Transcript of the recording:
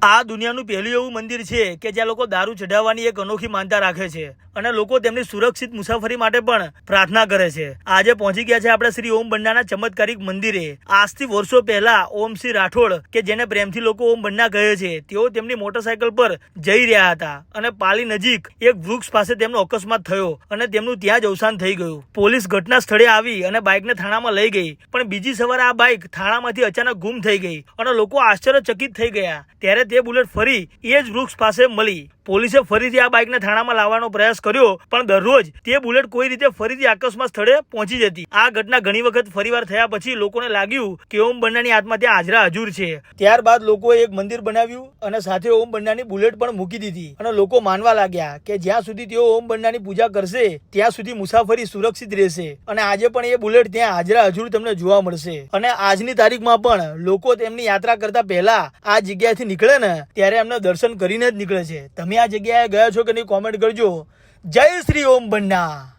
આ દુનિયાનું પહેલું એવું મંદિર છે કે જ્યાં લોકો દારૂ ચઢાવવાની એક અનોખી માનતા રાખે છે અને લોકો તેમની સુરક્ષિત મુસાફરી માટે પણ પ્રાર્થના કરે છે। આજે પહોંચી ગયા છે આપણે શ્રી ઓમ બન્નાના ચમત્કારિક મંદિરે। આજથી વર્ષો પહેલા ઓમ સિંહ રાઠોડ કે જેને પ્રેમથી લોકો ઓમ બન્ના કહે છે, તેઓ તેમની મોટરસાયકલ પર જઈ રહ્યા હતા અને પાલી નજીક એક વૃક્ષ પાસે તેમનો અકસ્માત થયો અને તેમનું ત્યાં જ અવસાન થઈ ગયું। પોલીસ ઘટના સ્થળે આવી અને બાઇકને થાણામાં લઈ ગઈ, પણ બીજી સવારે આ બાઇક થાણામાંથી અચાનક ગુમ થઈ ગઈ અને લોકો આશ્ચર્યચકિત થઈ ગયા। ત્યારે તે બુલેટ ફરી એ જ વૃક્ષ પાસે મળી। પોલીસે ફરીથી આ બાઇકને થાણામાં લાવવાનો પ્રયાસ કર્યો, પણ દરરોજ તે બુલેટ કોઈ રીતે ફરીથી અકસ્માત સ્થળે પહોંચી જતી। આ ઘટના ઘણી વખત ફરીવાર થયા પછી લોકોને લાગ્યું કે ઓમ બન્નાની આત્મા ત્યાં હાજરા હજુર છે। ત્યારબાદ લોકોએ એક મંદિર બનાવ્યું અને સાથે ઓમ બન્નાની બુલેટ પણ મૂકી દીધી અને લોકો માનવા લાગ્યા કે જ્યાં સુધી તેઓ ઓમ બન્નાની પૂજા કરશે ત્યાં સુધી મુસાફરી સુરક્ષિત રહેશે અને આજે પણ એ બુલેટ ત્યાં હાજરા હજુર તમને જોવા મળશે। અને આજની તારીખમાં પણ લોકો તેમની યાત્રા કરતા પહેલા આ જગ્યાએથી નીકળે ને ત્યારે એમને દર્શન કરીને જ નીકળે છે। તમે આ જગ્યાએ ગયા છો કે નહીં કોમેન્ટ કરજો। જય શ્રી ઓમ બન્ના।